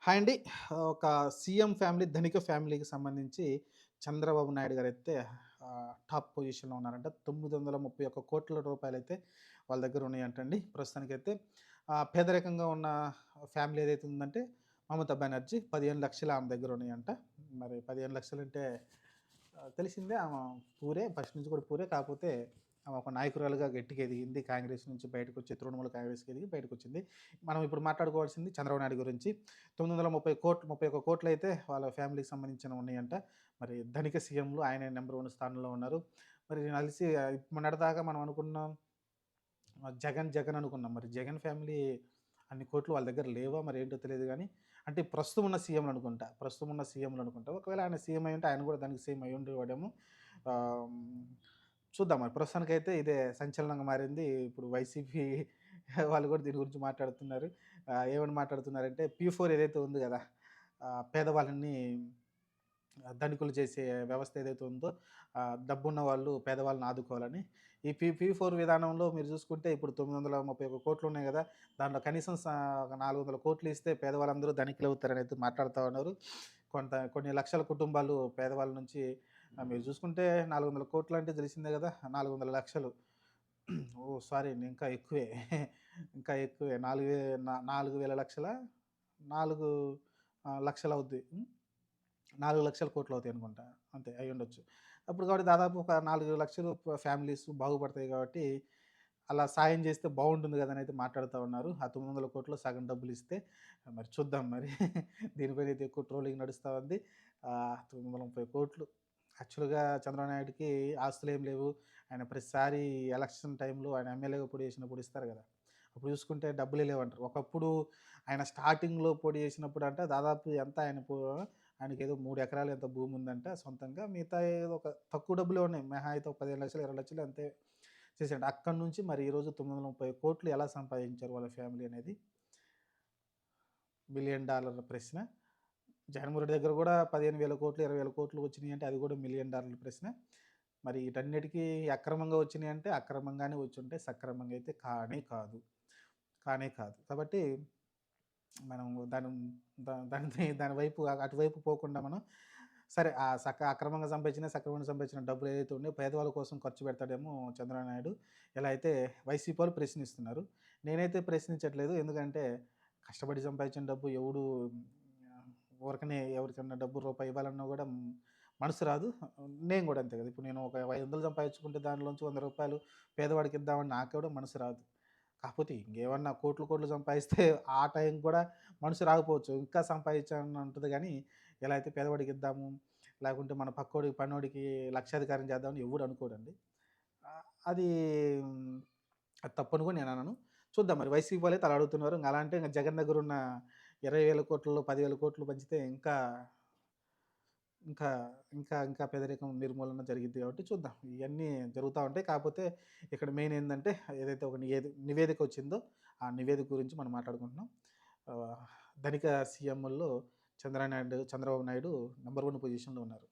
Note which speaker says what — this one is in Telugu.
Speaker 1: హాయ్ అండి. ఒక సీఎం ఫ్యామిలీ, ధనిక ఫ్యామిలీకి సంబంధించి చంద్రబాబు నాయుడు గారైతే టాప్ పొజిషన్‌లో ఉన్నారంట. ₹931,00,00,000 వాళ్ళ దగ్గర ఉన్నాయంటండి. ప్రస్తుతానికైతే పేదరికంగా ఉన్న ఫ్యామిలీ ఏదైతే ఉందంటే మమతా బెనర్జీ 15,00,000 ఆమె దగ్గర ఉన్నాయంట. మరి 15,00,000 అంటే తెలిసిందే ఆమె పూరే. ఫస్ట్ నుంచి కూడా పూరే. కాకపోతే ఆమె ఒక నాయకురాలుగా గట్టిగా ఎదిగింది. కాంగ్రెస్ నుంచి బయటకొచ్చి తృణమూల్ కాంగ్రెస్‌కి ఎదిగి బయటకొచ్చింది. మనం ఇప్పుడు మాట్లాడుకోవాల్సింది చంద్రబాబు నాయుడు గురించి. 930,00,00,000 అయితే వాళ్ళ ఫ్యామిలీకి సంబంధించినవి ఉన్నాయంట. మరి ధనిక సీఎంలు ఆయనే నంబర్ 1 స్థానంలో ఉన్నారు. మరి నాకు తెలిసి మొన్నటిదాకా మనం అనుకున్నాం జగన్ అనుకున్నాం. మరి జగన్ ఫ్యామిలీ అన్ని కోట్లు వాళ్ళ దగ్గర లేవా? మరి ఏంటో తెలీదు గానీ, అంటే ప్రస్తుతం ఉన్న సీఎంలు అనుకుంటా. ప్రస్తుతం ఉన్న సీఎంలు అనుకుంటా. ఒకవేళ ఆయన సీఎం అయ్యుంటే ఆయన కూడా దానికి సేమ్ అయ్యుండేవాడేమో. ఆహ్, హ్మ్. చూద్దాం మరి. ప్రస్తుతానికైతే ఇదే సంచలనంగా మారింది. ఇప్పుడు వైసీపీ వాళ్ళు కూడా దీని గురించి మాట్లాడుతున్నారు. ఏమని మాట్లాడుతున్నారంటే పీ4 ఏదైతే ఉంది గదా! పేదవాళ్ళని ధనికులు చేసే వ్యవస్థ ఏదైతే ఉందో డబ్బున్న వాళ్ళు పేదవాళ్ళని ఆదుకోవాలని. ఈ పీ4 విధానంలో మీరు చూసుకుంటే ఇప్పుడు 931,00,00,000 ఉన్నాయి గదా! దాంట్లో కనీసం ఒక 400,00,00,000 ఇస్తే పేదవాళ్ళందరూ ధనికులవుతారనైతే మాట్లాడుతా ఉన్నారు. కొన్ని లక్షల కుటుంబాలు పేదవాళ్ళ నుంచి మీరు చూసుకుంటే 400,00,00,000 అంటే తెలిసిందే గదా! 400,00,000 ఓహ్! సారీ ఇంకా ఎక్కువే. ఇంకా ఎక్కువే. 4,000,00,000 4 లక్షలు అవుద్ది. 4,00,00,000,00,000 అవుతాయి అనుకుంటా. అంతే అయ్యుండొచ్చు. అప్పుడు కాబట్టి దాదాపు ఒక 4,00,000 ఫ్యామిలీస్ బాగుపడతాయి కాబట్టి, అలా సాయం చేస్తే బావుంటుంది గదా! అనైతే మాట్లాడుతా ఉన్నారు. ఆ 900,00,00,000లో సగం డబ్బులిస్తే మరి చూద్దాం మరి. దీనిపైనైతే ఎక్కువ ట్రోలింగ్ నడుస్తా ఉంది. 930,00,00,000 యాక్చువల్‌గా చంద్రబాబు నాయుడుకి ఆస్తులేం లేవు. ఆయన ప్రతిసారి ఎలక్షన్ టైమ్‌లో ఆయన ఎమ్మెల్యేగా పోటీ చేసినప్పుడు ఇస్తారు గదా! అప్పుడు చూసుకుంటే డబ్బులే లేవంటారు. ఒకప్పుడు ఆయన స్టార్టింగ్‌లో పోటీ చేసినప్పుడంట దాదాపు ఎంత ఆయనకేదో 3 ఎకరాలు ఎంతో భూమి ఉందంట సొంతంగా. మిగతా ఏదో ఒక తక్కువ డబ్బులే ఉన్నాయి. మహా అయితే ఒక 15,00,000, 20,00,000 అంతే చేసాడు. అక్కడి నుంచి మరి ఈరోజు 930,00,00,000 ఎలా సంపాదించారు వాళ్ళ ఫ్యామిలీ అనేది బిలియన్ డాలర్ల ప్రశ్న. జగన్మోహన్ రెడ్డి దగ్గర గూడా 15,000,00,00,000, 20,000,00,000 వచ్చినాయంటే అది గూడా మిలియన్ డాలర్ల ప్రశ్న. మరి వీటన్నిటికి అక్రమంగా వచ్చినాయంటే అక్రమంగానే వచ్చుంటాయి. సక్రమంగా అయితే కానే కాదు. కానే కాదు. కాబట్టి మనం దాని దాని వైపు అటువైపు పోకుండా మనం సరే అక్రమంగా సంపాదించిన, సక్రమంగా సంపాదించిన డబ్బులు ఏదైతే ఉన్నాయో పేదవాళ్ళ కోసం ఖర్చు పెడతాడేమో చంద్రబాబు నాయుడు. ఇలా అయితే వైసీపీ వాళ్ళు ప్రశ్నిస్తున్నారు. నేనైతే ప్రశ్నించట్లేదు. ఎందుకంటే కష్టపడి సంపాదించిన డబ్బు ఎవడు ఊరకనే ఎవరికన్నా డబ్బు రూపాయి ఇవ్వాలన్నా గూడా మనసు రాదు. నేను గూడా అంతే గదా! ఇప్పుడు నేను ఒక 500 సంపాదించుకుంటే దానిలోంచి రూ. 100 పేదవాడికి ఇద్దామని నాకు కూడా మనసు రాదు. కాకపోతే ఇంకేమన్నా కోట్లు సంపాదిస్తే ఆ టైంకి కూడా మనసు రాకపోవచ్చు. ఇంకా సంపాదించాలని ఉంటది గానీ, ఎలా అయితే పేదవాడికి ఇద్దాము, లేకుంటే మన పక్కోడికి, పనోడికి లక్షాధికారం చేద్దామని ఎవ్వడు అనుకోడండి. అది అది తప్పని కూడా నేననను. చూద్దాం మరి వైసీపీ వాళ్ళైతే అలా అడుగుతున్నారు. ఇంక అలా అంటే ఇంక జగన్ దగ్గరున్న 20,000,00,00,000లో 10,000,00,00,000 పంచితే ఇంకా, ఇంకా పేదరికం నిర్మూలన జరిగిద్ది కాబట్టి చూద్దాం. ఇయన్నీ జరుగుతా ఉంటాయి. కాకపోతే ఇక్కడ మెయిన్ ఏందంటే ఏదైతే ఒక నివేదిక వచ్చిందో, ఆ నివేదిక గురించి మనం మాట్లాడుకుంటున్నాం. ఆహ్, ధనిక సీఎంల్లో చంద్రబాబు నాయుడు నంబర్ 1 పొజిషన్‌లో ఉన్నారు.